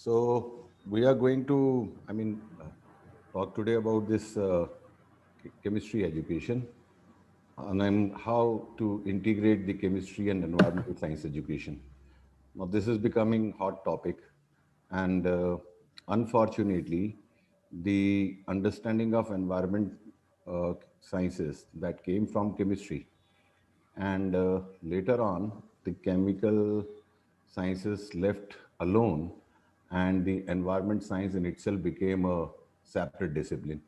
So we are going to, talk today about this chemistry education and then how to integrate the chemistry and environmental science education. Now this is becoming hot topic, and unfortunately, the understanding of environment sciences that came from chemistry and later on the chemical sciences left alone and the environment science in itself became a separate discipline.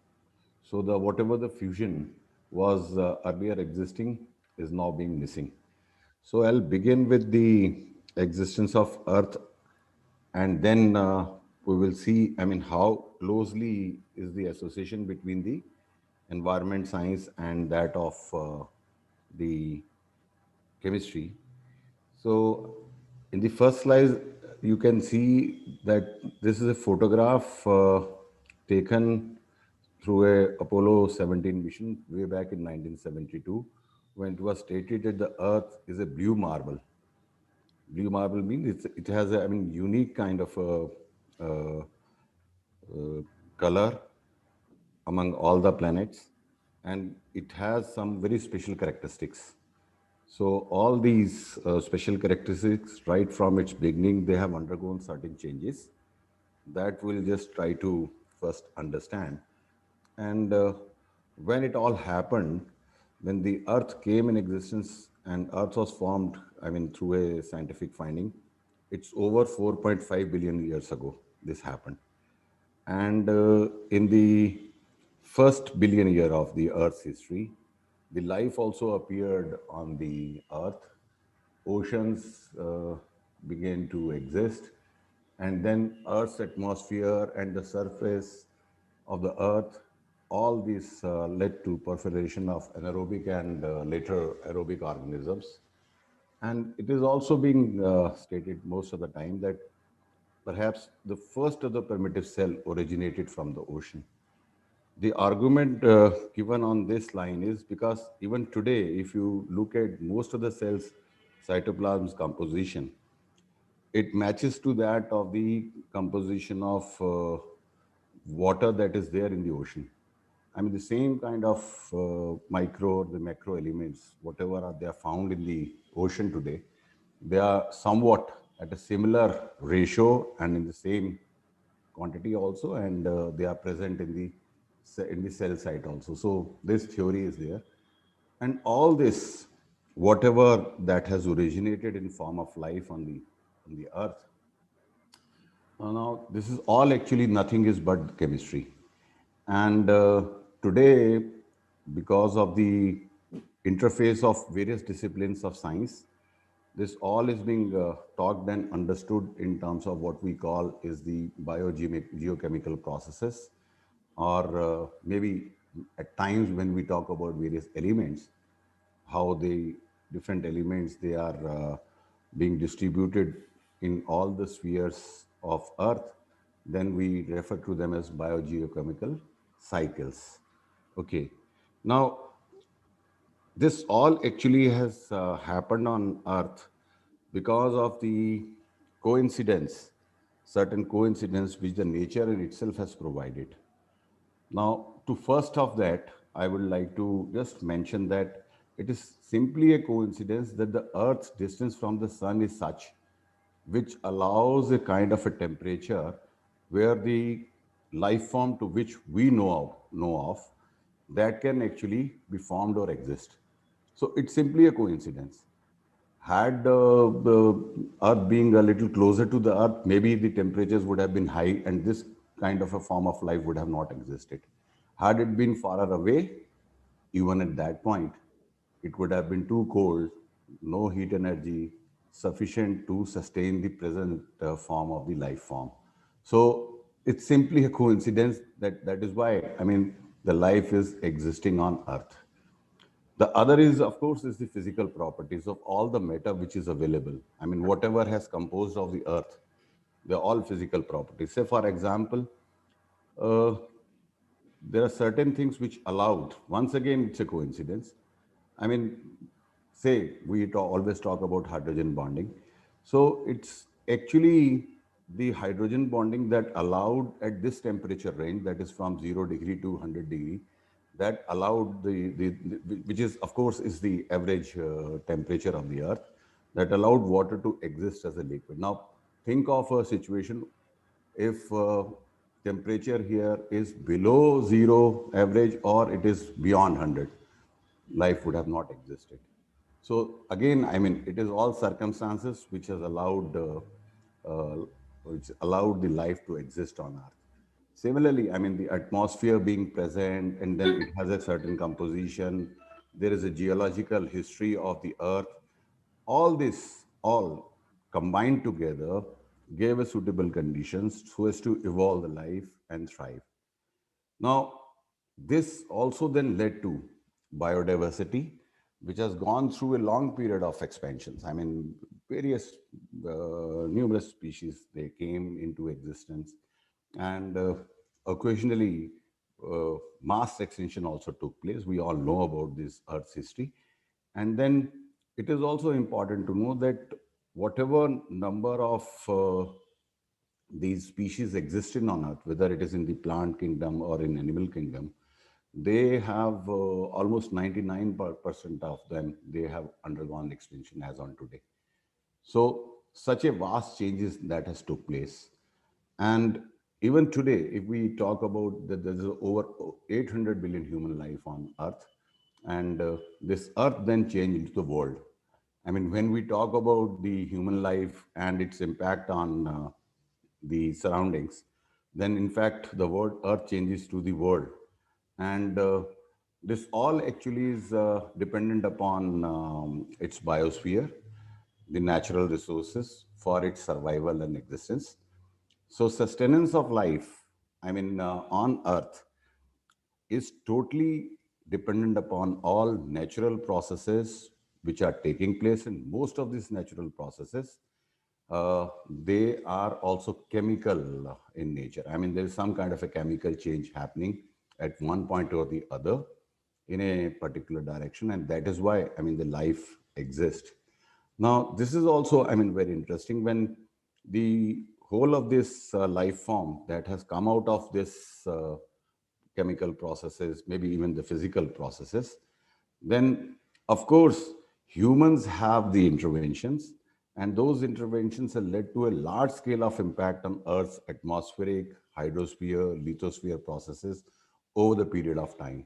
So the whatever the fusion was earlier existing is now being missing. So I'll begin with the existence of earth, and then we will see, how closely is the association between the environment science and that of the chemistry. So, in the first slide, you can see that this is a photograph taken through a Apollo 17 mission way back in 1972, when it was stated that the Earth is a blue marble. Blue marble means it has a unique kind of color among all the planets, and it has some very special characteristics. So all these special characteristics, right from its beginning, they have undergone certain changes that we'll just try to first understand. And when it all happened, when the Earth came in existence and Earth was formed, through a scientific finding, it's over 4.5 billion years ago this happened. And in the first billion year of the Earth's history, the life also appeared on the Earth. Oceans began to exist, and then Earth's atmosphere and the surface of the Earth, all these led to proliferation of anaerobic and later aerobic organisms. And it is also being stated most of the time that perhaps the first of the primitive cell originated from the ocean. The argument given on this line is because even today, if you look at most of the cells' cytoplasm's composition, it matches to that of the composition of water that is there in the ocean. The same kind of micro or the macro elements, whatever are they are found in the ocean today, they are somewhat at a similar ratio and in the same quantity also, and they are present in the cell site also. So this theory is there, and all this, whatever that has originated in form of life on the earth, now, this is all actually nothing is but chemistry. And today, because of the interface of various disciplines of science, this all is being talked and understood in terms of what we call is the biogeochemical processes, or maybe at times when we talk about various elements, how the different elements they are being distributed in all the spheres of earth, then we refer to them as biogeochemical cycles. Okay, now this all actually has happened on earth because of the coincidence, certain coincidence which the nature in itself has provided. Now, to first of that, I would like to just mention that it is simply a coincidence that the Earth's distance from the Sun is such which allows a kind of a temperature where the life form to which we know of that can actually be formed or exist. So it's simply a coincidence. Had the Earth being a little closer to the Earth, maybe the temperatures would have been high and this kind of a form of life would have not existed. Had it been far away, even at that point, it would have been too cold, no heat energy sufficient to sustain the present form of the life form. So it's simply a coincidence that is why, the life is existing on Earth. The other is, of course, is the physical properties of all the matter which is available. Whatever has composed of the earth, they're all physical properties. Say, for example, uh, there are certain things which allowed, once again, it's a coincidence. I mean, say, always talk about hydrogen bonding. So it's actually the hydrogen bonding that allowed at this temperature range, that is from 0 degree to 100 degree, that allowed which is of course is the average temperature of the earth, that allowed water to exist as a liquid. Now think of a situation if temperature here is below zero average or it is beyond 100, life would have not existed. So again, I mean, it is all circumstances which has uh, which allowed the life to exist on Earth. Similarly, I mean, the atmosphere being present, and then it has a certain composition. There is a geological history of the Earth. All this, all combined together, gave us suitable conditions so as to evolve the life and thrive. Now, this also then led to biodiversity, which has gone through a long period of expansions. I mean, various numerous species they came into existence, and occasionally mass extinction also took place. We all know about this Earth's history, and then it is also important to know that whatever number of these species existing on Earth, whether it is in the plant kingdom or in animal kingdom, they have almost 99% of them, they have undergone extinction as on today. So such a vast changes that has took place. And even today, if we talk about that there's over 800 billion human life on Earth, and this Earth then changed into the world. I mean, when we talk about the human life and its impact on the surroundings, then in fact the word Earth changes to the world, and this all actually is dependent upon its biosphere, the natural resources for its survival and existence. So sustenance of life, I mean, on Earth is totally dependent upon all natural processes which are taking place, and most of these natural processes they are also chemical in nature. I mean, there is some kind of a chemical change happening at one point or the other in a particular direction, and that is why, I mean, the life exists. Now this is also, I mean, very interesting when the whole of this life form that has come out of this chemical processes, maybe even the physical processes, then of course humans have the interventions, and those interventions have led to a large scale of impact on Earth's atmospheric, hydrosphere, lithosphere processes over the period of time.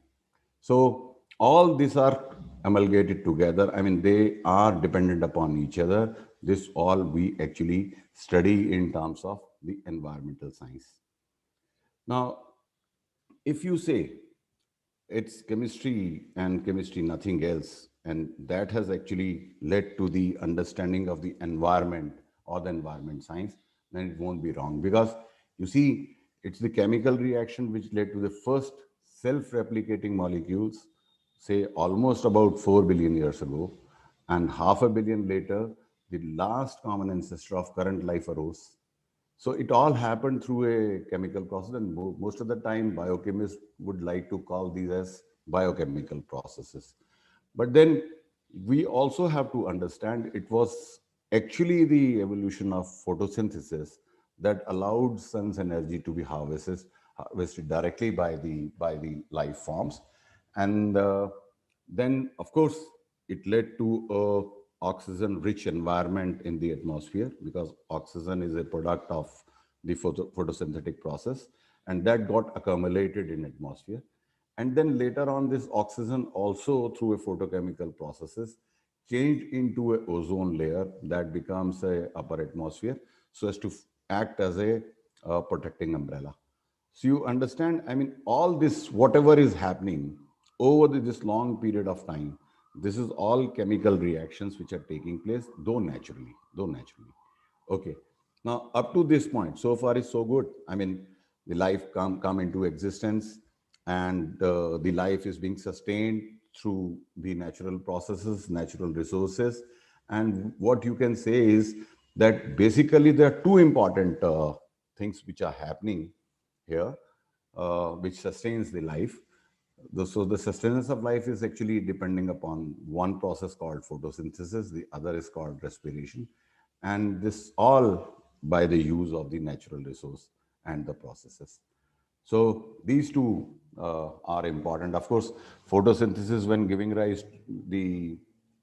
So all these are amalgamated together. I mean, they are dependent upon each other. This all we actually study in terms of the environmental science. Now, if you say it's chemistry and chemistry, nothing else, and that has actually led to the understanding of the environment or the environment science, then it won't be wrong, because you see, it's the chemical reaction which led to the first self-replicating molecules, say almost about 4 billion years ago, and half a billion later the last common ancestor of current life arose. So it all happened through a chemical process, and most of the time, biochemists would like to call these as biochemical processes. But then we also have to understand it was actually the evolution of photosynthesis that allowed sun's energy to be harvested directly by the life forms, and then of course it led to a oxygen rich environment in the atmosphere, because oxygen is a product of the photosynthetic process, and that got accumulated in atmosphere. And then later on, this oxygen also through a photochemical processes changed into a ozone layer that becomes a upper atmosphere, so as to act as a protecting umbrella. So you understand, I mean, all this, whatever is happening over this long period of time, this is all chemical reactions which are taking place, though naturally. Okay. Now, up to this point, so far is so good. I mean, the life come into existence, and the life is being sustained through the natural processes, natural resources. And what you can say is that basically there are two important things which are happening here, which sustains the life. So the sustenance of life is actually depending upon one process called photosynthesis, the other is called respiration. And this all by the use of the natural resource and the processes. So these two are important. Of course, photosynthesis, when giving rise to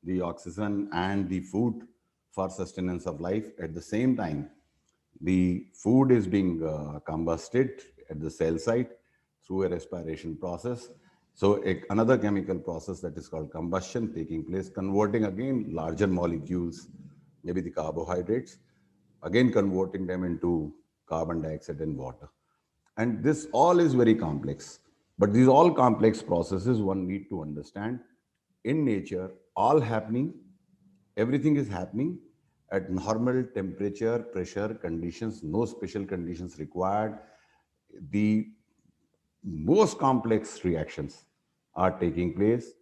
the oxygen and the food for sustenance of life, at the same time, the food is being combusted at the cell site through a respiration process. So another chemical process that is called combustion taking place, converting again larger molecules, maybe the carbohydrates, again converting them into carbon dioxide and water. And this all is very complex. But these all complex processes one need to understand in nature, all happening, everything is happening at normal temperature, pressure conditions, no special conditions required. The most complex reactions are taking place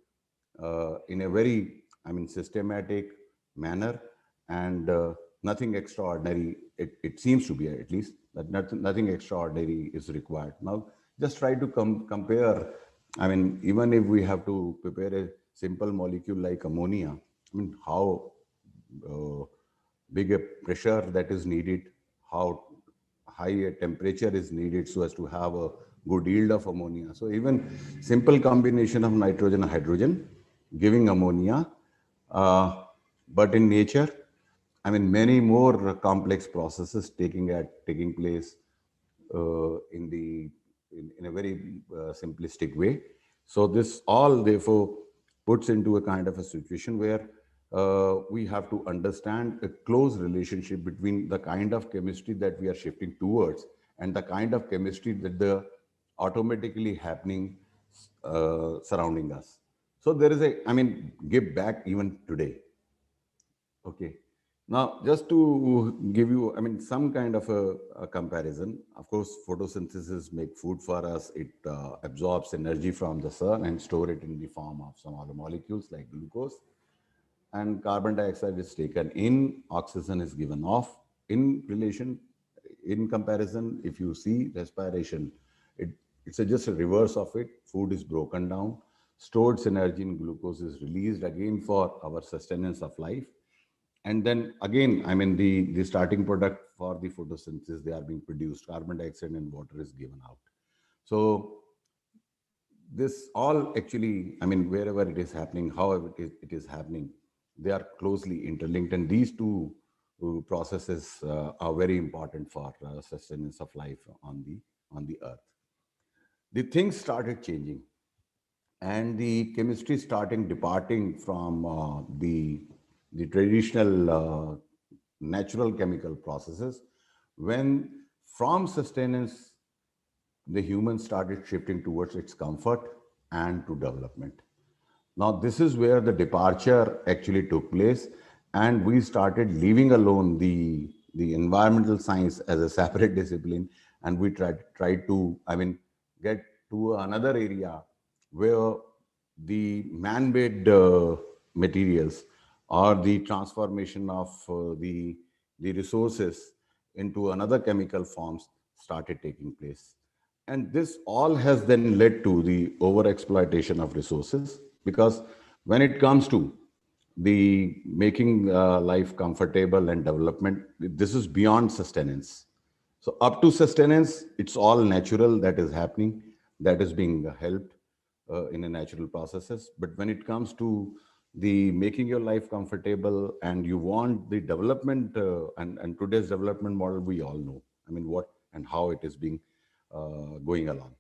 in a very, systematic manner, and nothing extraordinary. It seems to be, at least, that nothing extraordinary is required. Now, just try to compare. Even if we have to prepare a simple molecule like ammonia, how uh, big a pressure that is needed, how high a temperature is needed so as to have a good yield of ammonia. So even simple combination of nitrogen and hydrogen giving ammonia, uh, but in nature, many more complex processes taking place in a very simplistic way. So this all therefore puts into a kind of a situation where we have to understand a close relationship between the kind of chemistry that we are shifting towards and the kind of chemistry that the automatically happening surrounding us. So there is give back even today. Okay. Now, just to give you, some kind of a comparison. Of course, photosynthesis make food for us. It absorbs energy from the sun and store it in the form of some other molecules like glucose. And carbon dioxide is taken in, oxygen is given off. In comparison, if you see respiration, it, it's just a reverse of it. Food is broken down, stored energy in glucose is released again for our sustenance of life. And then again, the starting product for the photosynthesis, they are being produced. Carbon dioxide and water is given out. So this all actually, wherever it is happening, however it is happening, they are closely interlinked. And these two processes are very important for sustenance of life on the earth. The things started changing, and the chemistry starting departing from the traditional natural chemical processes, when from sustenance the humans started shifting towards its comfort and to development. Now, this is where the departure actually took place, and we started leaving alone the environmental science as a separate discipline, and we tried to, get to another area where the man-made materials or the transformation of the resources into another chemical forms started taking place. And this all has then led to the over exploitation of resources, because when it comes to the making life comfortable and development, this is beyond sustenance. So up to sustenance, it's all natural that is happening, that is being helped in a natural processes. But when it comes to the making your life comfortable and you want the development, and today's development model, we all know, what and how it is being going along.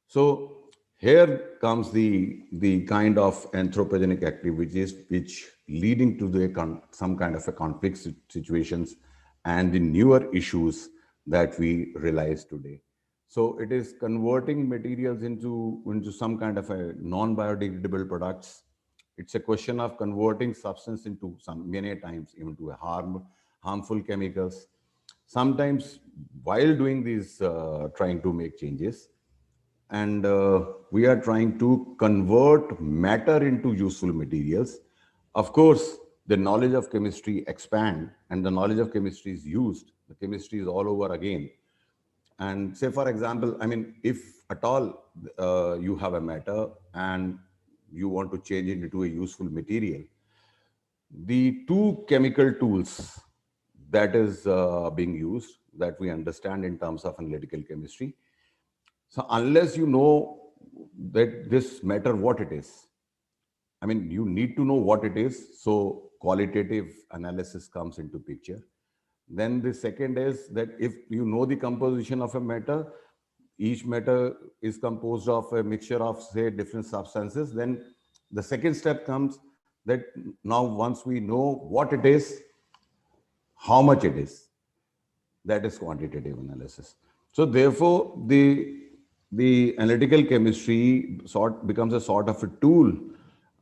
So here comes the kind of anthropogenic activities which leading to some kind of a conflict situations and the newer issues that we realize today. So it is converting materials into some kind of a non-biodegradable products. It's a question of converting substance into some many times even to a harmful chemicals. Sometimes while doing these, trying to make changes, and we are trying to convert matter into useful materials. Of course, the knowledge of chemistry expand and the knowledge of chemistry is used. The chemistry is all over again. And say, for example, if at all you have a matter and you want to change it into a useful material, the two chemical tools that is being used, that we understand in terms of analytical chemistry. So unless you know that this matter what it is, I mean, you need to know what it is. So qualitative analysis comes into picture. Then the second is that if you know the composition of a matter, each matter is composed of a mixture of, say, different substances. Then the second step comes that now once we know what it is, how much it is, that is quantitative analysis. So therefore, the analytical chemistry sort becomes a sort of a tool,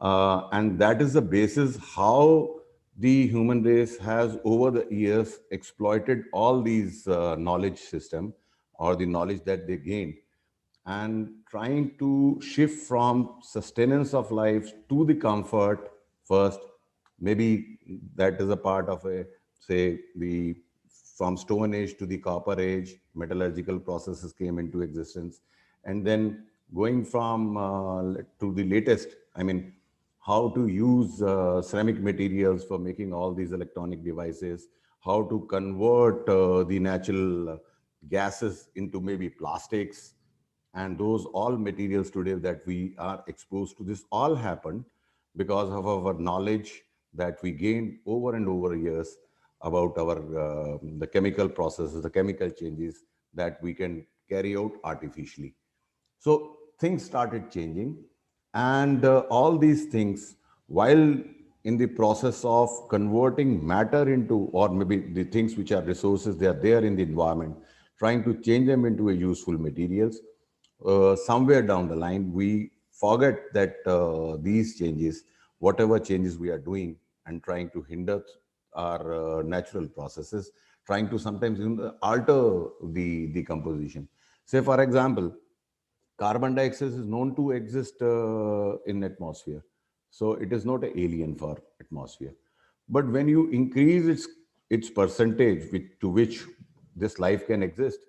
and that is the basis how the human race has over the years exploited all these knowledge system or the knowledge that they gained, and trying to shift from sustenance of life to the comfort first. Maybe that is a part of a, say, the from stone age to the copper age, metallurgical processes came into existence. And then going from to the latest, I mean, how to use ceramic materials for making all these electronic devices, how to convert the natural gases into maybe plastics, and those all materials today that we are exposed to, this all happened because of our knowledge that we gained over and over years about our the chemical processes, the chemical changes that we can carry out artificially. So things started changing, and all these things, while in the process of converting matter into, or maybe the things which are resources, they are there in the environment, trying to change them into a useful materials. Somewhere down the line, we forget that these changes, whatever changes we are doing, and trying to hinder our natural processes, trying to sometimes even alter the composition. Say, for example, carbon dioxide is known to exist in atmosphere, so it is not an alien for atmosphere. But when you increase its percentage to which this life can exist,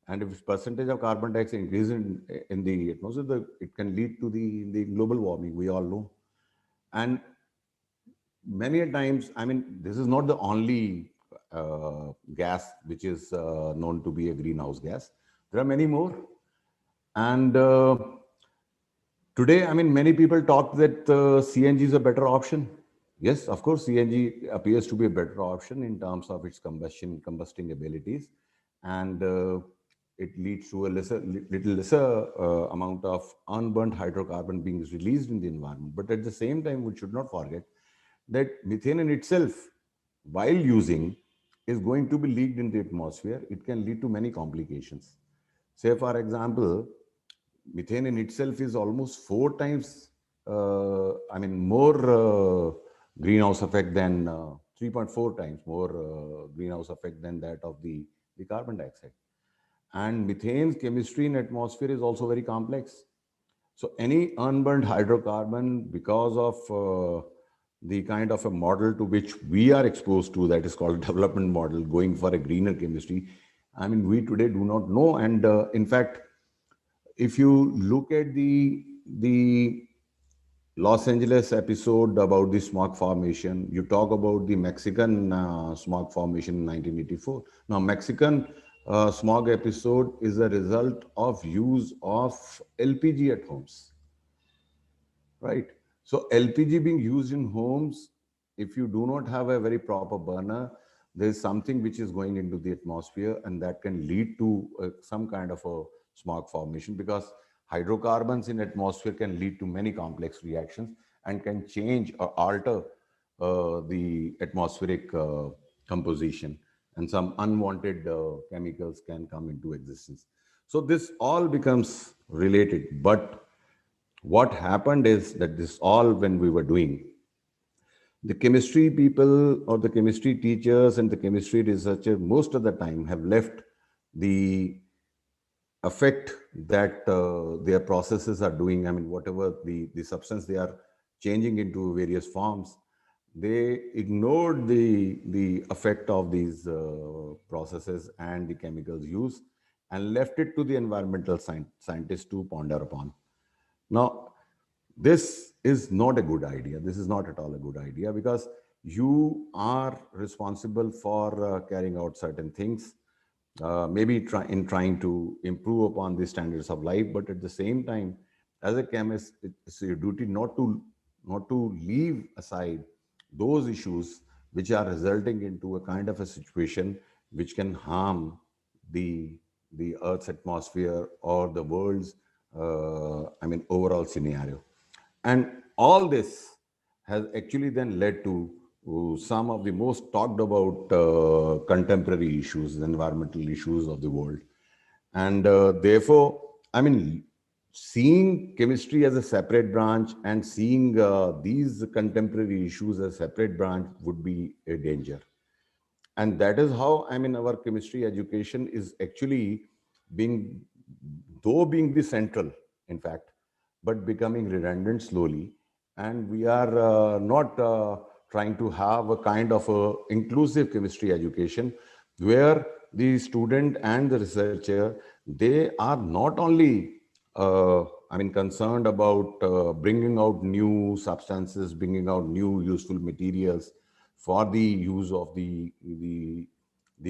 and if its percentage of carbon dioxide increases in the atmosphere, it can lead to the global warming, we all know. And many a times, I mean, this is not the only gas which is known to be a greenhouse gas. There are many more. And today, I mean, many people talk that CNG is a better option. Yes, of course, CNG appears to be a better option in terms of its combusting abilities, and it leads to a little lesser amount of unburnt hydrocarbon being released in the environment. But at the same time, we should not forget that methane in itself, while using, is going to be leaked in the atmosphere. It can lead to many complications. Say, for example, methane in itself is almost 4 times, I mean, more greenhouse effect than 3.4 times more greenhouse effect than that of the carbon dioxide. And methane's chemistry in atmosphere is also very complex. So any unburned hydrocarbon, because of the kind of a model to which we are exposed to, that is called development model, going for a greener chemistry, I mean, we today do not know. And in fact, if you look at the Los Angeles episode about the smog formation, you talk about the Mexican smog formation in 1984. Now, Mexican smog episode is a result of use of LPG at homes, right? So LPG being used in homes, if you do not have a very proper burner, there is something which is going into the atmosphere, and that can lead to some kind of a smog formation, because hydrocarbons in atmosphere can lead to many complex reactions and can change or alter the atmospheric composition, and some unwanted chemicals can come into existence. So this all becomes related. But what happened is that this all, when we were doing, the chemistry people or the chemistry teachers and the chemistry researchers most of the time have left the effect that their processes are doing. I mean, whatever the substance they are changing into various forms, they ignored the effect of these processes and the chemicals used, and left it to the environmental scientists to ponder upon. Now, this is not a good idea. This is not at all a good idea, because you are responsible for carrying out certain things, maybe in trying to improve upon the standards of life, but at the same time, as a chemist, it's your duty not to leave aside those issues which are resulting into a kind of a situation which can harm the the Earth's atmosphere or the world's, overall scenario. And all this has actually then led to some of the most talked about contemporary issues, environmental issues of the world. And therefore, I mean, seeing chemistry as a separate branch and seeing these contemporary issues as a separate branch would be a danger. And that is how, I mean, our chemistry education is actually being, though being the central, in fact, but becoming redundant slowly. And we are not trying to have a kind of a inclusive chemistry education where the student and the researcher, they are not only concerned about bringing out new substances, bringing out new useful materials for the use of the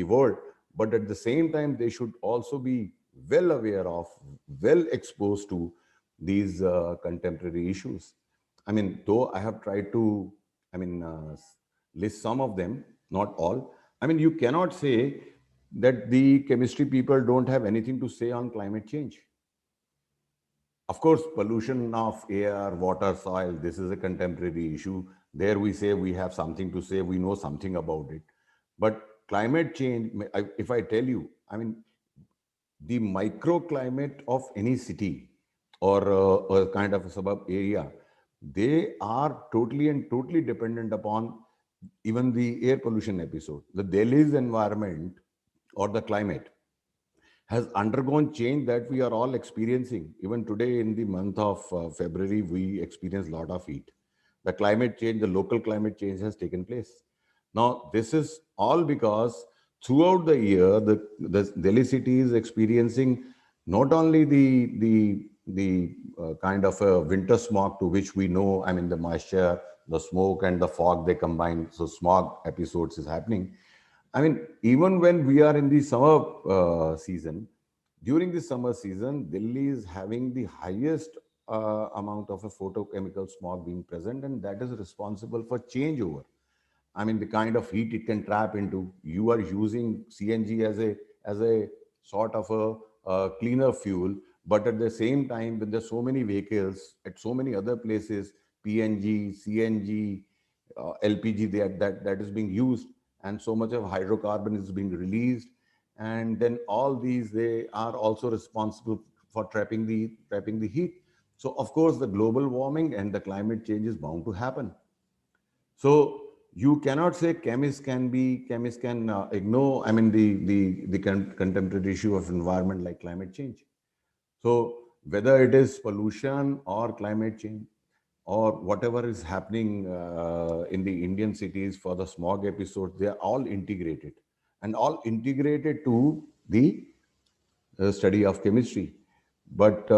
world, but at the same time, they should also be well aware of, well exposed to these contemporary issues. I mean, though I have tried to, list some of them, not all. I mean, you cannot say that the chemistry people don't have anything to say on climate change. Of course, pollution of air, water, soil, this is a contemporary issue. There we say we have something to say, we know something about it. But climate change, if I tell you, I mean, the microclimate of any city or a kind of a suburb area, they are totally and totally dependent upon even the air pollution episode. The Delhi's environment or the climate has undergone change that we are all experiencing. Even today, in the month of February, we experience a lot of heat. The climate change, the local climate change has taken place. Now, this is all because throughout the year, the Delhi city is experiencing not only the kind of a winter smog to which we know, I mean, the moisture, the smoke, and the fog they combine. So, smog episodes is happening. I mean, even when we are in the summer season, during the summer season, Delhi is having the highest amount of a photochemical smog being present, and that is responsible for changeover. I mean, the kind of heat it can trap into. You are using CNG as a sort of a cleaner fuel, but at the same time, with there's so many vehicles at so many other places, PNG, CNG, LPG that is being used, and so much of hydrocarbon is being released, and then all these, they are also responsible for trapping the heat. So of course, the global warming and the climate change is bound to happen. So you cannot say chemists can ignore, I mean, the contemporary issue of environment like climate change. So whether it is pollution or climate change or whatever is happening in the Indian cities for the smog episodes, they are all integrated and all integrated to the study of chemistry. But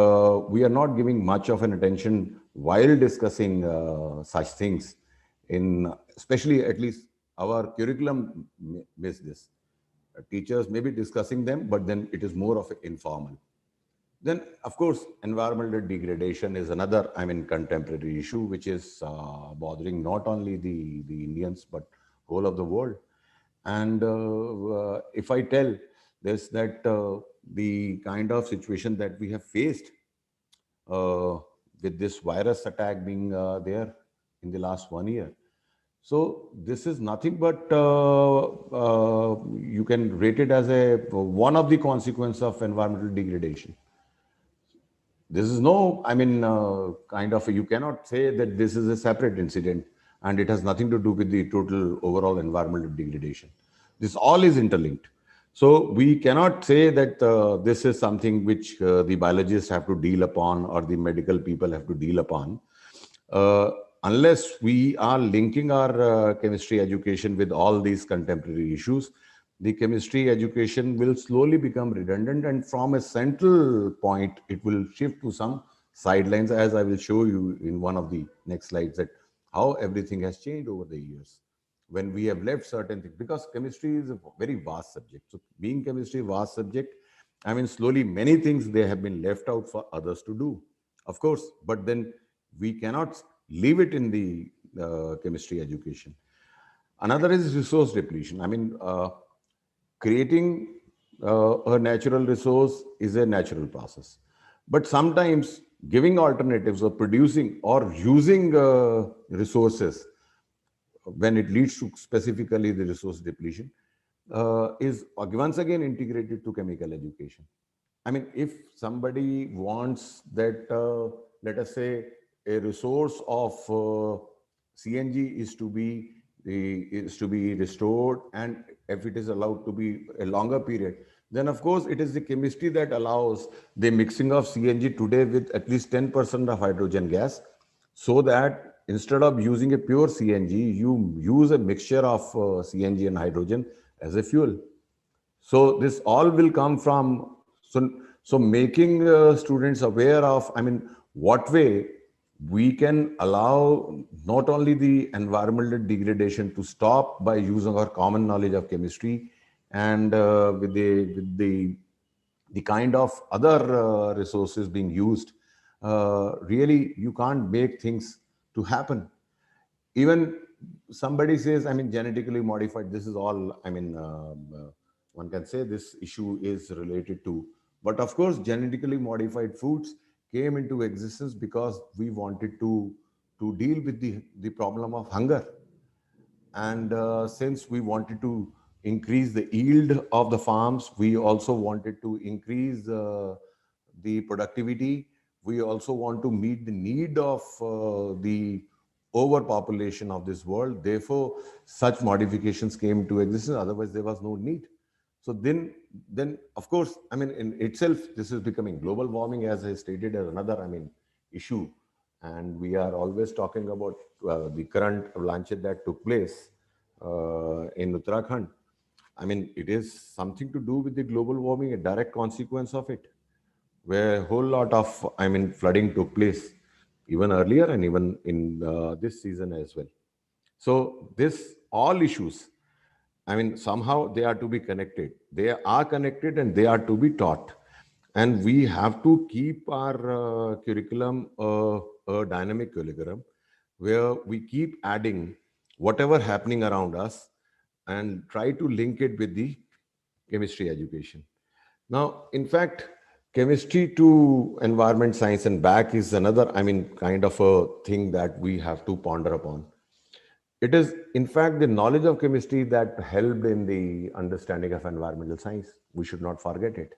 we are not giving much of an attention while discussing such things. In especially, at least our curriculum miss this. Teachers may be discussing them, but then it is more of informal. Then, of course, environmental degradation is another, I mean, contemporary issue, which is bothering not only the Indians, but whole of the world. And if I tell this, that the kind of situation that we have faced uh, with this virus attack being there in the last 1 year. So this is nothing but you can rate it as a one of the consequence of environmental degradation. This is no, I mean, kind of, you cannot say that this is a separate incident and it has nothing to do with the total overall environmental degradation. This all is interlinked. So we cannot say that this is something which the biologists have to deal upon or the medical people have to deal upon. Uh, Unless we are linking our chemistry education with all these contemporary issues, the chemistry education will slowly become redundant, and from a central point it will shift to some sidelines, as I will show you in one of the next slides, that how everything has changed over the years. when we have left certain things, because chemistry is a very vast subject. So being chemistry vast subject, I mean, slowly many things they have been left out for others to do, of course, but then we cannot leave it in the chemistry education. Another is resource depletion. I mean, creating a natural resource is a natural process, but sometimes giving alternatives or producing or using resources when it leads to specifically the resource depletion is once again integrated to chemical education. I mean, if somebody wants that, let us say, a resource of CNG is to be restored, and if it is allowed to be a longer period, then of course it is the chemistry that allows the mixing of CNG today with at least 10% of hydrogen gas, so that instead of using a pure CNG, you use a mixture of CNG and hydrogen as a fuel. So this all will come from, so making students aware of, I mean, what way we can allow not only the environmental degradation to stop by using our common knowledge of chemistry, and with the kind of other resources being used, really you can't make things to happen. Even somebody says, I mean, genetically modified, this is all, I mean, one can say this issue is related to, but of course genetically modified foods came into existence because we wanted to deal with the problem of hunger. And since we wanted to increase the yield of the farms, we also wanted to increase the productivity. We also want to meet the need of the overpopulation of this world. Therefore, such modifications came into existence. Otherwise, there was no need. So then of course, I mean, in itself, this is becoming global warming, as I stated, as another, I mean, issue. And we are always talking about the current avalanche that took place in Uttarakhand. I mean, it is something to do with the global warming, a direct consequence of it, where a whole lot of, I mean, flooding took place even earlier and even in this season as well. So this all issues, I mean, somehow they are to be connected. They are connected and they are to be taught. And we have to keep our curriculum a dynamic curriculum where we keep adding whatever happening around us and try to link it with the chemistry education. Now, in fact, chemistry to environment science and back is another, I mean, kind of a thing that we have to ponder upon. It is, in fact, the knowledge of chemistry that helped in the understanding of environmental science. We should not forget it.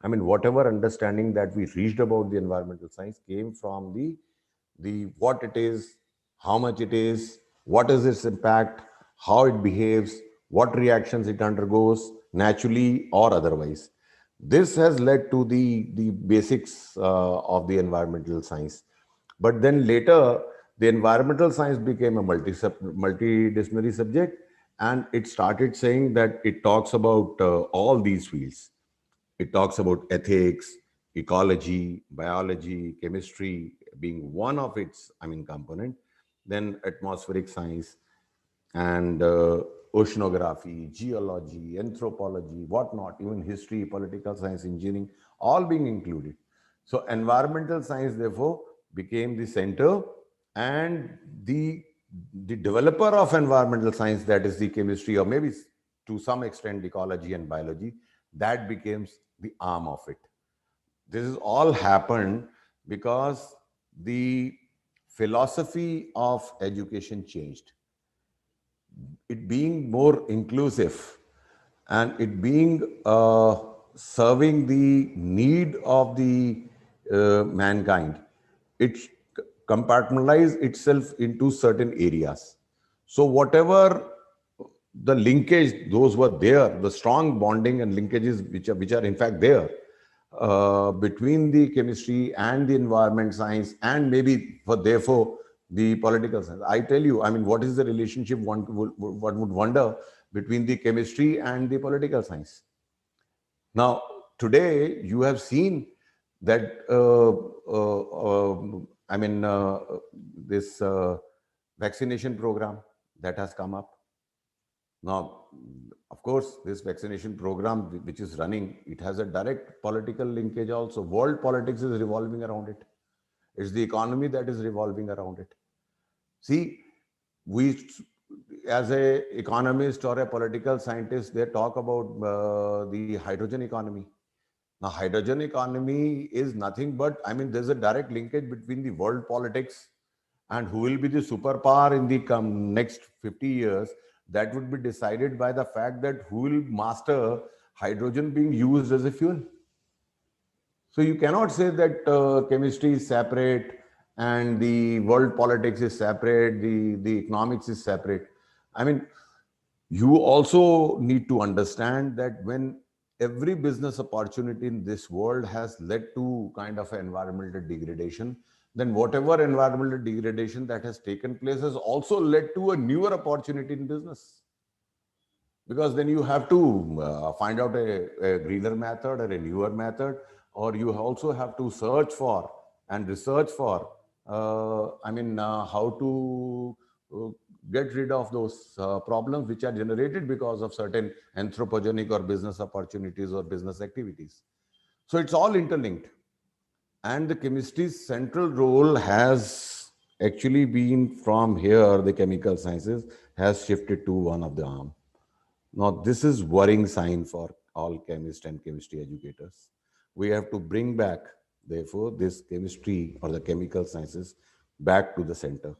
I mean, whatever understanding that we reached about the environmental science came from the what it is, how much it is, what is its impact, how it behaves, what reactions it undergoes, naturally or otherwise. This has led to the basics of the environmental science. But then later, the environmental science became a multidisciplinary subject, and it started saying that it talks about all these fields. It talks about ethics, ecology, biology, chemistry being one of its, I mean, component. Then atmospheric science and oceanography, geology, anthropology, whatnot, even history, political science, engineering, all being included. So environmental science, therefore, became the center, and the developer of environmental science, that is the chemistry, or maybe to some extent ecology and biology, that becomes the arm of it. This is all happened because the philosophy of education changed, it being more inclusive and it being serving the need of the mankind. It compartmentalize itself into certain areas. So whatever the linkage, those were there, the strong bonding and linkages which are in fact there between the chemistry and the environment science, and maybe for therefore the political science. I tell you, I mean, what is the relationship, one would wonder, between the chemistry and the political science? Now, today you have seen that, I mean, this vaccination program that has come up. Now, of course, this vaccination program which is running, it has a direct political linkage also. World politics is revolving around it. It's the economy that is revolving around it. See, we, as a economist or a political scientist, they talk about the hydrogen economy. Now, hydrogen economy is nothing but, I mean, there's a direct linkage between the world politics and who will be the superpower in the next 50 years. That would be decided by the fact that who will master hydrogen being used as a fuel. So you cannot say that chemistry is separate and the world politics is separate, the economics is separate. I mean, you also need to understand that when every business opportunity in this world has led to kind of environmental degradation, then whatever environmental degradation that has taken place has also led to a newer opportunity in business. Because then you have to find out a greener method or a newer method, or you also have to search for and research for, how to uh, get rid of those problems which are generated because of certain anthropogenic or business opportunities or business activities. So it's all interlinked. And the chemistry's central role has actually been from here, the chemical sciences has shifted to one of the arm. Now, this is worrying sign for all chemists and chemistry educators. We have to bring back, therefore, this chemistry or the chemical sciences back to the center.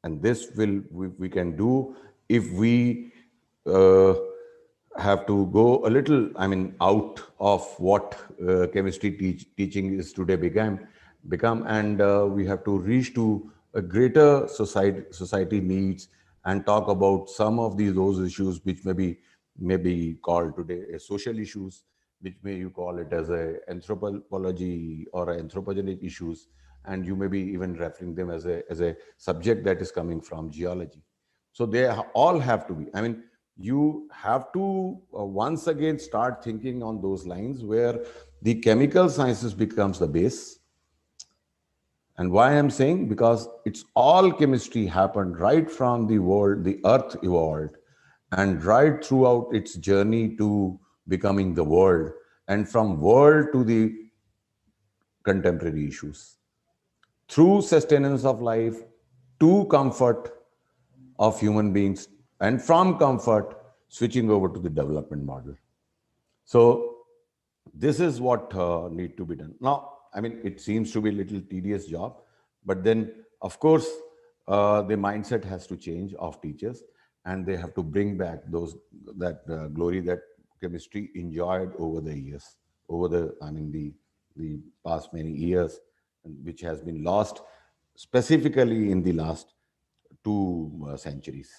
And this we can do if we uh, have to go a little, I mean, out of what chemistry teaching is today become, and we have to reach to a greater society needs and talk about some of those issues which may be called today as social issues, which may you call it as a anthropology or anthropogenic issues, and you may be even referring them as a subject that is coming from geology. So they all have to be, I mean, you have to once again start thinking on those lines where the chemical sciences becomes the base. And why I'm saying, because it's all chemistry happened right from the world, the earth evolved, and right throughout its journey to becoming the world, and from world to the contemporary issues, through sustenance of life to comfort of human beings, and from comfort switching over to the development model. So this is what need to be done now. I mean, it seems to be a little tedious job, but then of course the mindset has to change of teachers, and they have to bring back those that glory that chemistry enjoyed over the years, over the, I mean, the past many years, which has been lost specifically in the last two centuries.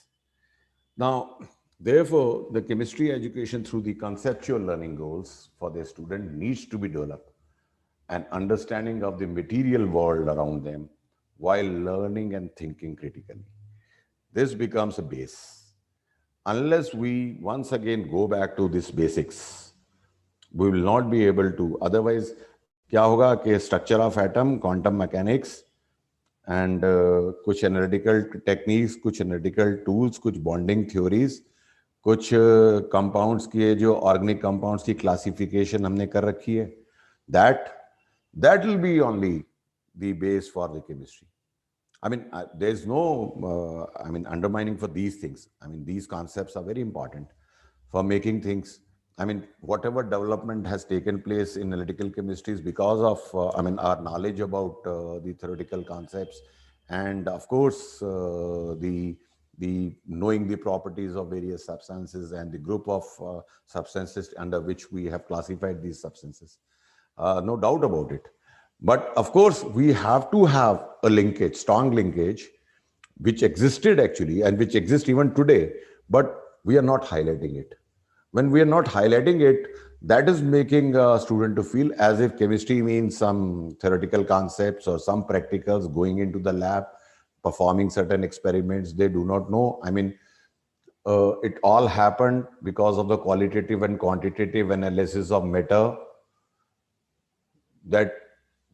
Now, therefore, the chemistry education through the conceptual learning goals for their student needs to be developed, an understanding of the material world around them while learning and thinking critically. This becomes a base. Unless we once again go back to these basics, we will not be able to. Otherwise, क्या होगा कि structure of atom, quantum mechanics, and कुछ analytical techniques, कुछ analytical tools, कुछ bonding theories, कुछ compounds की जो organic compounds की क्लासिफिकेशन हमने कर रखी है, that that will be only the base for the chemistry. I mean, there's no, undermining for these things. I mean, these concepts are very important for making things. I mean, whatever development has taken place in analytical chemistry is because of, our knowledge about the theoretical concepts, and of course, the knowing the properties of various substances and the group of substances under which we have classified these substances. No doubt about it. But of course, we have to have a linkage, strong linkage, which existed actually and which exists even today, but we are not highlighting it. When we are not highlighting it, that is making a student to feel as if chemistry means some theoretical concepts or some practicals, going into the lab, performing certain experiments. They do not know. I mean, it all happened because of the qualitative and quantitative analysis of matter, that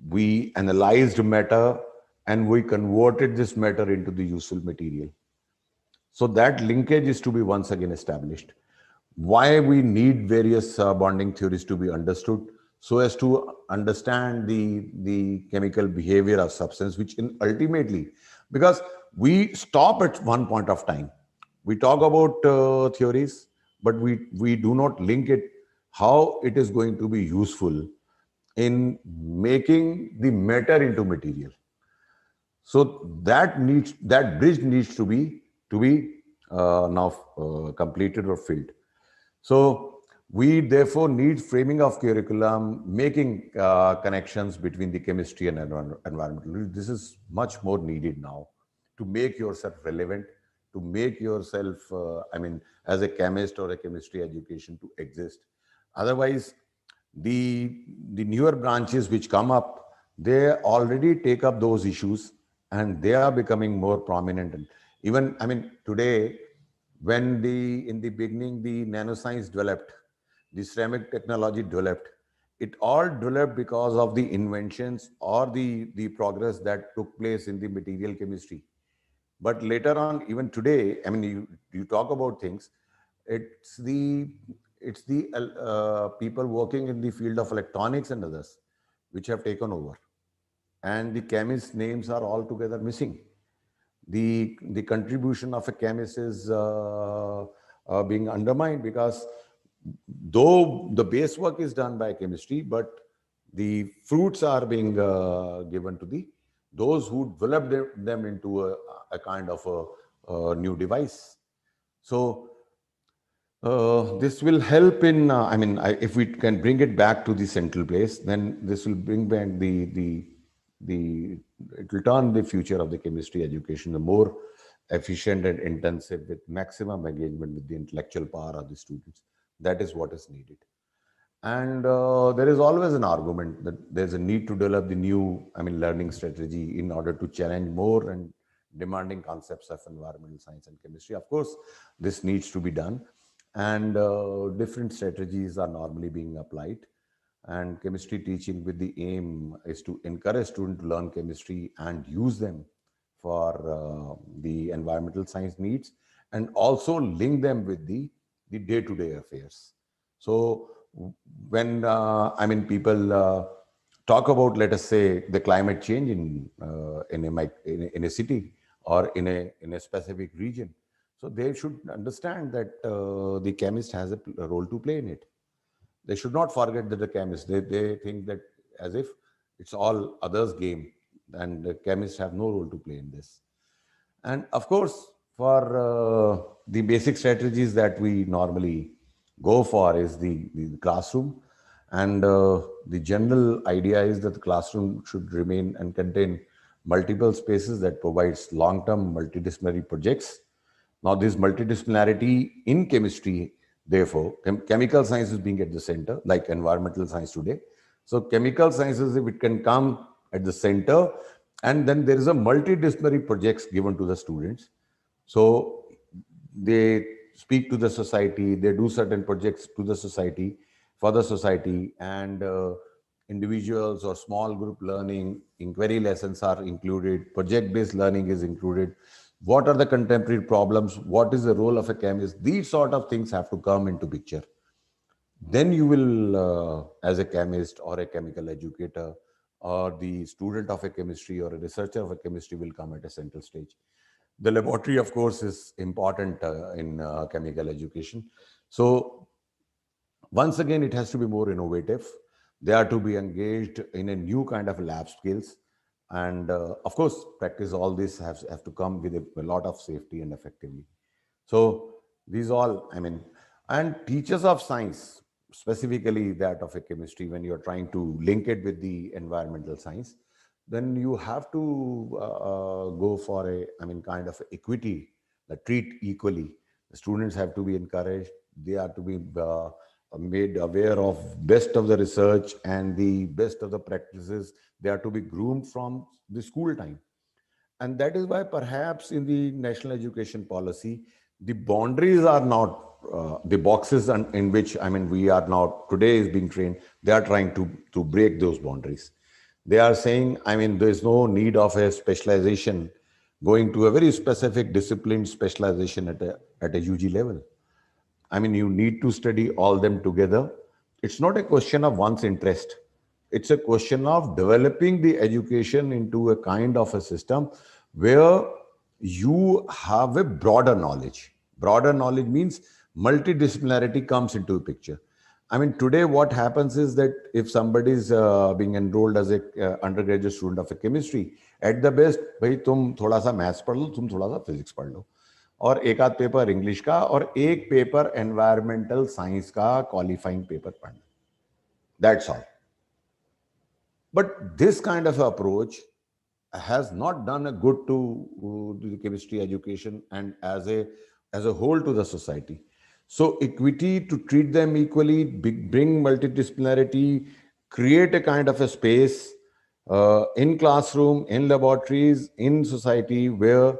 we analyzed matter and we converted this matter into the useful material. So that linkage is to be once again established. Why we need various bonding theories to be understood, so as to understand the chemical behavior of substance, which in ultimately, because we stop at one point of time, we talk about theories, but we do not link it how it is going to be useful in making the matter into material. So that bridge needs to be now completed or filled. So we therefore need framing of curriculum, making connections between the chemistry and environmental. This is much more needed now to make yourself relevant, to make yourself, as a chemist or a chemistry education to exist. Otherwise, the newer branches which come up, they already take up those issues and they are becoming more prominent. And even, today, when in the beginning the nanoscience developed, the ceramic technology developed, it all developed because of the inventions or the progress that took place in the material chemistry. But later on, even today, you talk about things, it's the people working in the field of electronics and others which have taken over, and the chemists names are altogether missing. The contribution of a chemist is being undermined, because though the base work is done by chemistry, but the fruits are being given to the those who developed them into a kind of a new device. So this will help in, if we can bring it back to the central place, then this will bring back the it will turn the future of the chemistry education the more efficient and intensive, with maximum engagement with the intellectual power of the students. That is what is needed. And there is always an argument that there's a need to develop the new, learning strategy in order to challenge more and demanding concepts of environmental science and chemistry. Of course, this needs to be done, and different strategies are normally being applied. And chemistry teaching with the aim is to encourage students to learn chemistry and use them for the environmental science needs, and also link them with the day-to-day affairs. So when people talk about, let us say, the climate change in a city or in a specific region, so they should understand that the chemist has a role to play in it. They should not forget that the chemist, they think that as if it's all others game, and the chemists have no role to play in this. And of course, for the basic strategies that we normally go for is the classroom. And the general idea is that the classroom should remain and contain multiple spaces that provides long-term multidisciplinary projects. Now, this multidisciplinarity in chemistry, therefore, chemical sciences being at the center, like environmental science today. So, chemical sciences, if it can come at the center, and then there is a multidisciplinary projects given to the students. So, they speak to the society, they do certain projects to the society, for the society, and individuals or small group learning, inquiry lessons are included, project-based learning is included. What are the contemporary problems? What is the role of a chemist? These sort of things have to come into picture. Then you will, as a chemist or a chemical educator or the student of a chemistry or a researcher of a chemistry, will come at a central stage. The laboratory, of course, is important in chemical education. So once again, it has to be more innovative. They are to be engaged in a new kind of lab skills. And of course, practice all this have to come with a lot of safety and effectively. So these all, and teachers of science, specifically that of a chemistry, when you're trying to link it with the environmental science, then you have to go for kind of equity, treat equally. The students have to be encouraged. They are to be made aware of best of the research and the best of the practices. They are to be groomed from the school time. And that is why perhaps in the national education policy, the boundaries are not the boxes in which, we are now today is being trained. They are trying to break those boundaries. They are saying, there is no need of a specialization going to a very specific discipline specialization at a UG level. I mean, you need to study all them together. It's not a question of one's interest. It's a question of developing the education into a kind of a system where you have a broader knowledge. Broader knowledge means multidisciplinarity comes into a picture. I mean, today what happens is that if somebody is being enrolled as a undergraduate student of a chemistry, at the best, भाई तुम थोड़ा सा maths पढ़ लो, तुम थोड़ा सा physics पढ़ लो, और एक आध पेपर इंग्लिश का और एक पेपर एनवायरमेंटल साइंस का क्वालिफाइंग पेपर पढ़ना. That's all. But this kind of approach has not done a good to the chemistry education and as a whole to the society. So equity, to treat them equally, bring multidisciplinarity, create a kind of a space in classroom, in laboratories, in society where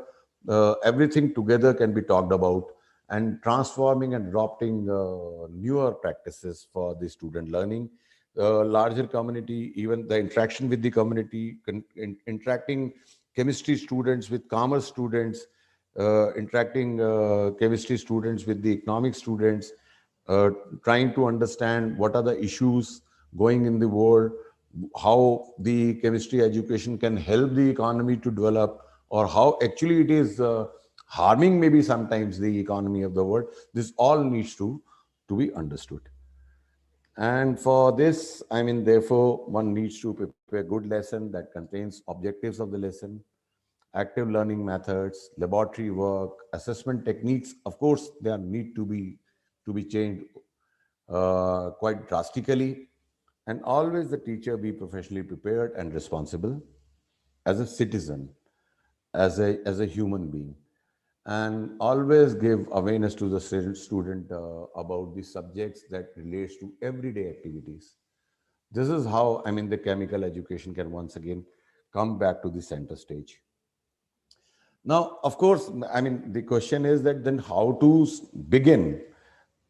everything together can be talked about, and transforming and adopting newer practices for the student learning, larger community, even the interaction with the community, interacting chemistry students with commerce students, interacting chemistry students with the economic students, trying to understand what are the issues going in the world, how the chemistry education can help the economy to develop, or how actually it is harming maybe sometimes the economy of the world. This all needs to be understood. And for this, I mean, therefore, one needs to prepare a good lesson that contains objectives of the lesson, active learning methods, laboratory work, assessment techniques. Of course, they need to be changed quite drastically. And always the teacher be professionally prepared and responsible as a citizen, as a human being, and always give awareness to the student about the subjects that relates to everyday activities. This is how, I mean, the chemical education can once again come back to the center stage. Now, of course, I mean, the question is that then how to begin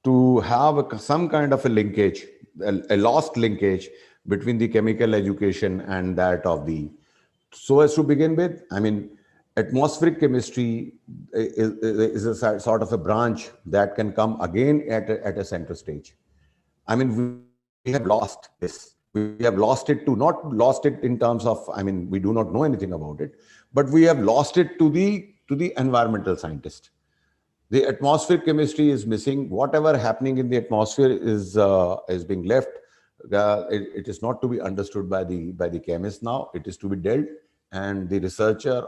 to have some kind of a linkage, a lost linkage between the chemical education and that of the. So as to begin with, I mean, atmospheric chemistry is a sort of a branch that can come again at a center stage. I mean, we have lost this. We have lost it to, not lost it in terms of, I mean, we do not know anything about it, but we have lost it to the environmental scientist. The atmospheric chemistry is missing. Whatever happening in the atmosphere is being left. It is not to be understood by the chemist now. It is to be dealt, and the researcher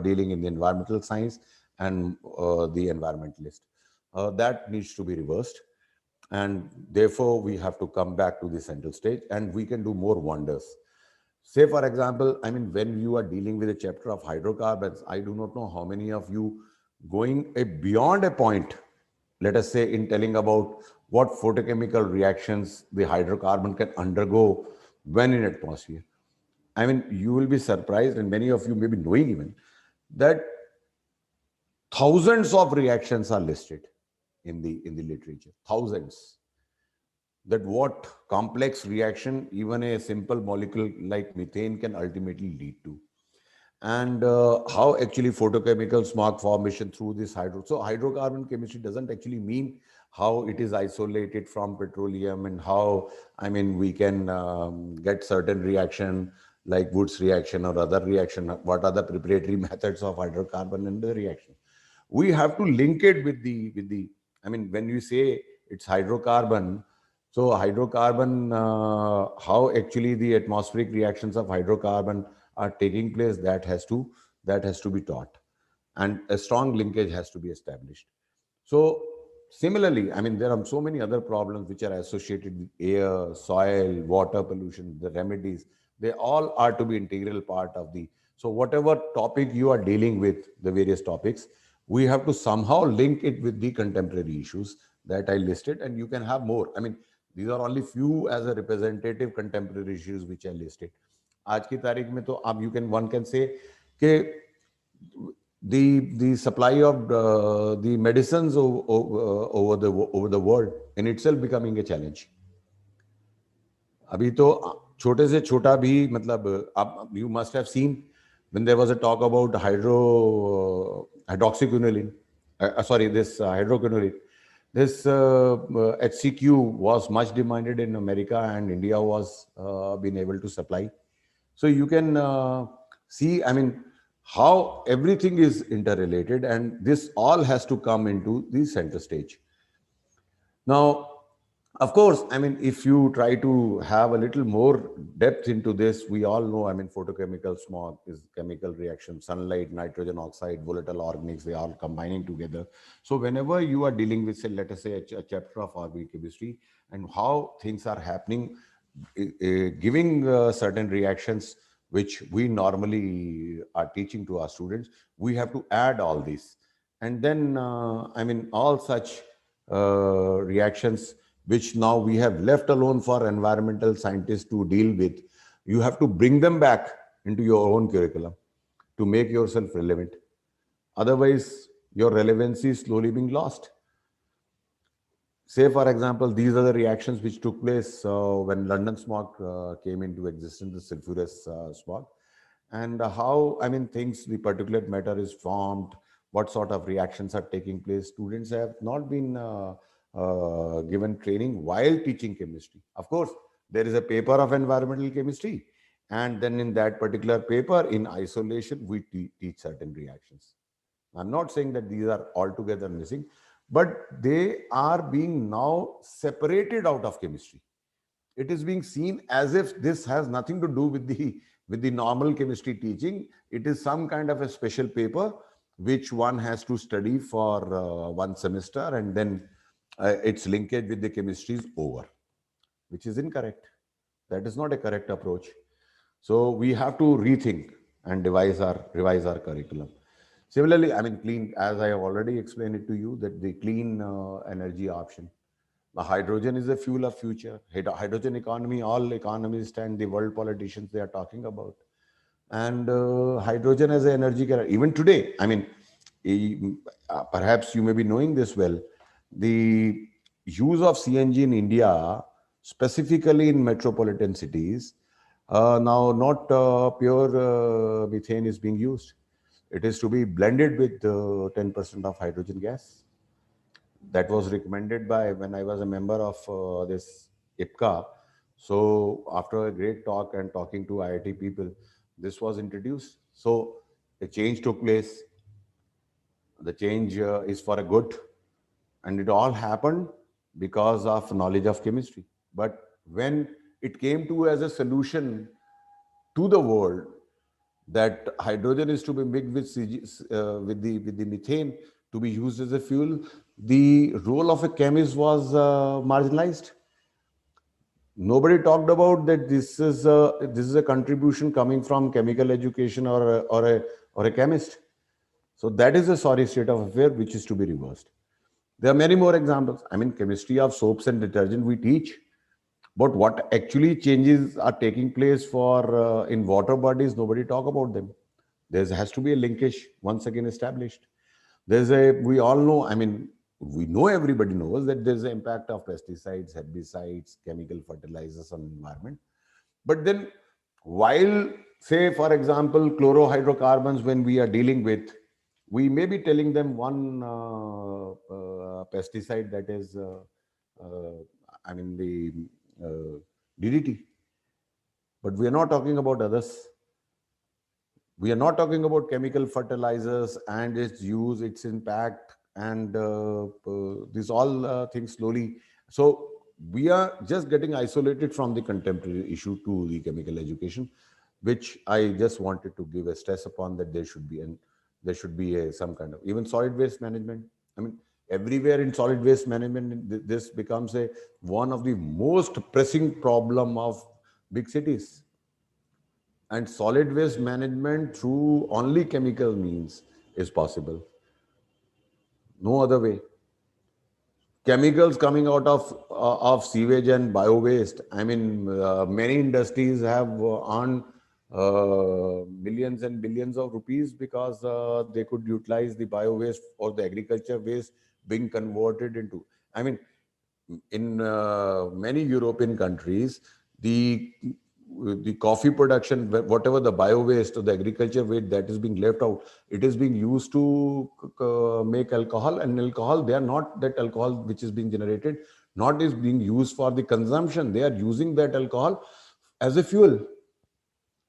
dealing in the environmental science and the environmentalist. That needs to be reversed, and therefore we have to come back to the central stage, and we can do more wonders. Say, for example, I mean, when you are dealing with a chapter of hydrocarbons, I do not know how many of you going beyond a point, let us say, in telling about what photochemical reactions the hydrocarbon can undergo when in atmosphere. I mean, you will be surprised, and many of you may be knowing even, that thousands of reactions are listed in the literature. Thousands. That what complex reaction even a simple molecule like methane can ultimately lead to, and how actually photochemical smog formation through this so hydrocarbon chemistry doesn't actually mean how it is isolated from petroleum, and how, I mean, we can get certain reaction like Woods reaction or other reaction. What are the preparatory methods of hydrocarbon in the reaction? We have to link it with the, I mean, when you say it's hydrocarbon, so hydrocarbon, how actually the atmospheric reactions of hydrocarbon are taking place, that has to be taught, and a strong linkage has to be established. So similarly, I mean, there are so many other problems which are associated with air, soil, water pollution, the remedies. They all are to be integral part of the. So whatever topic you are dealing with, the various topics, we have to somehow link it with the contemporary issues that I listed, and you can have more. I mean, these are only few as a representative contemporary issues which I listed. आज की तारीख में तो आप you can one can say कि the supply of the medicines over the world in itself becoming a challenge. अभी तो छोटे से छोटा भी, मतलब आप you must have seen when there was a talk about hydroxyquinoline, hydroquinone, this HCQ was much demanded in America, and India was being able to supply. So you can see, I mean, how everything is interrelated, and this all has to come into the center stage. Now, of course, I mean, if you try to have a little more depth into this, we all know, I mean, photochemical smog is chemical reaction, sunlight, nitrogen oxide, volatile organics, they are combining together. So whenever you are dealing with, say, let us say a chapter of organic chemistry and how things are happening, giving certain reactions which we normally are teaching to our students, we have to add all these. And then, I mean, all such reactions which now we have left alone for environmental scientists to deal with, you have to bring them back into your own curriculum to make yourself relevant. Otherwise, your relevancy is slowly being lost. Say, for example, these are the reactions which took place when London smog came into existence, the sulfurous smog, and how, I mean, things, the particulate matter is formed, what sort of reactions are taking place. Students have not been given training while teaching chemistry. Of course, there is a paper of environmental chemistry, and then in that particular paper, in isolation, we teach certain reactions. I'm not saying that these are altogether missing, but they are being now separated out of chemistry. It is being seen as if this has nothing to do with the normal chemistry teaching. It is some kind of a special paper which one has to study for one semester, and then its linkage with the chemistry is over, which is incorrect. That is not a correct approach. So we have to rethink and revise our curriculum. Similarly, I mean, clean, as I have already explained it to you, that the clean energy option. The hydrogen is the fuel of future. Hydrogen economy, all economists and the world politicians, they are talking about. And hydrogen as an energy carrier, even today, I mean, perhaps you may be knowing this well, the use of CNG in India, specifically in metropolitan cities, now not pure methane is being used. It is to be blended with 10% of hydrogen gas. That was recommended by when I was a member of this IPCA. So after a great talk and talking to IIT people, this was introduced. So a change took place. The change is for a good, and it all happened because of knowledge of chemistry. But when it came to as a solution to the world, that hydrogen is to be mixed with with the methane to be used as a fuel, the role of a chemist was marginalized. Nobody talked about that this is a contribution coming from chemical education or a chemist. So that is a sorry state of affair which is to be reversed. There are many more examples. I mean, chemistry of soaps and detergent we teach, but what actually changes are taking place for in water bodies, nobody talk about them. There has to be a linkage once again established. There's a, we all know, I mean, we know, everybody knows that there's an impact of pesticides, herbicides, chemical fertilizers on environment. But then, while, say, for example, chlorohydrocarbons, when we are dealing with, we may be telling them one pesticide that is, I mean, the DDT. But we are not talking about others. We are not talking about chemical fertilizers and its use, its impact, and these all things slowly. So we are just getting isolated from the contemporary issue to the chemical education, which I just wanted to give a stress upon, that there should be, and there should be a, some kind of even solid waste management. I mean, everywhere in solid waste management, this becomes a one of the most pressing problem of big cities. And solid waste management through only chemical means is possible. No other way. Chemicals coming out of sewage and bio waste. I mean, many industries have earned millions and billions of rupees because they could utilize the bio waste or the agriculture waste being converted into. I mean, in many European countries, the the coffee production, whatever the bio waste or the agriculture waste that is being left out, it is being used to make alcohol. And alcohol, they are not that alcohol which is being generated, not is being used for the consumption. They are using that alcohol as a fuel.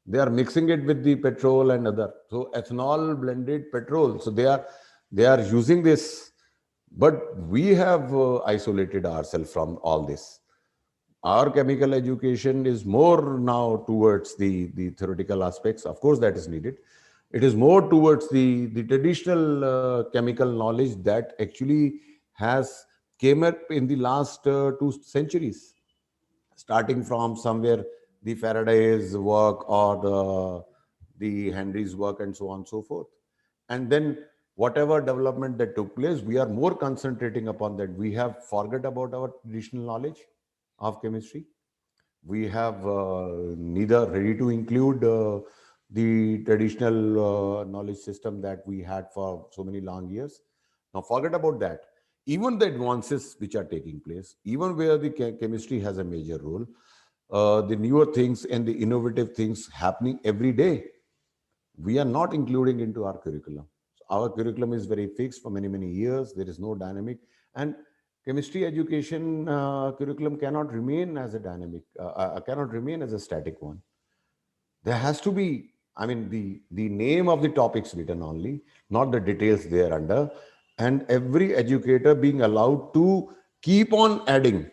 They are mixing it with the petrol and other. So ethanol blended petrol. So they are using this, but we have isolated ourselves from all this. Our chemical education is more now towards the theoretical aspects. Of course, that is needed. It is more towards the traditional chemical knowledge that actually has came up in the last 2 centuries, starting from somewhere the Faraday's work or the Henry's work and so on and so forth. And then whatever development that took place, we are more concentrating upon that. We have forgot about our traditional knowledge of chemistry. We have neither ready to include the traditional knowledge system that we had for so many long years. Now forget about that. Even the advances which are taking place, even where the chemistry has a major role, the newer things and the innovative things happening every day, we are not including into our curriculum. So our curriculum is very fixed for many, many years. There is no dynamic. And chemistry education curriculum cannot remain as a dynamic, cannot remain as a static one. There has to be, I mean, the name of the topics written only, not the details there under, and every educator being allowed to keep on adding,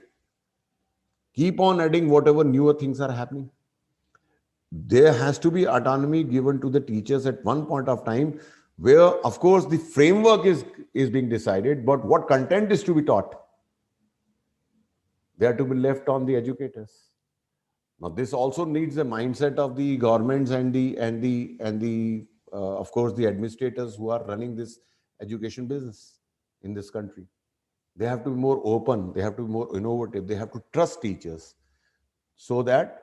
whatever newer things are happening. There has to be autonomy given to the teachers at one point of time, where of course the framework is being decided, but what content is to be taught, they are to be left on the educators. Now this also needs the mindset of the governments and the of course the administrators who are running this education business in this country. They have to be more open, they have to be more innovative, they have to trust teachers, so that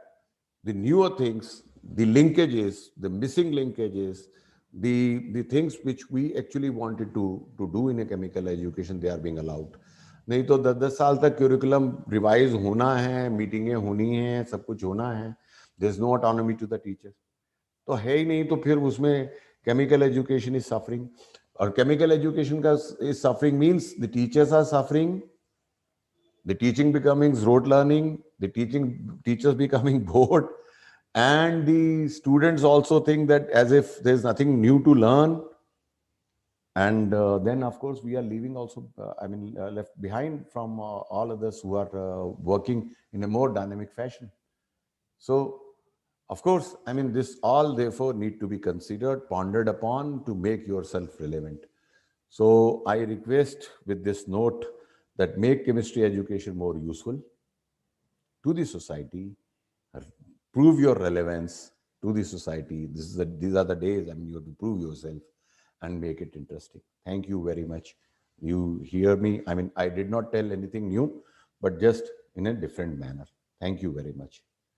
the newer things, the linkages, the missing linkages, the things which we actually wanted to do in a chemical education, they are being allowed. नहीं तो 10-10 साल तक curriculum revise होना है, मीटिंगें होनी है, सब कुछ होना है. There is no autonomy to the teacher. तो है ही नहीं, तो फिर उसमें chemical education is suffering. और chemical education का is suffering means the teachers are suffering, the teaching becoming rote learning, the teachers becoming bored, and the students also think that as if there's nothing new to learn. And then of course we are leaving also, left behind from all others who are working in a more dynamic fashion. So of course, this all therefore need to be considered, pondered upon to make yourself relevant. So I request with this note that make chemistry education more useful to the society, prove your relevance to the society. These are the days, you have to prove yourself and make it interesting. Thank you very much. You hear me. I did not tell anything new, but just in a different manner. Thank you very much.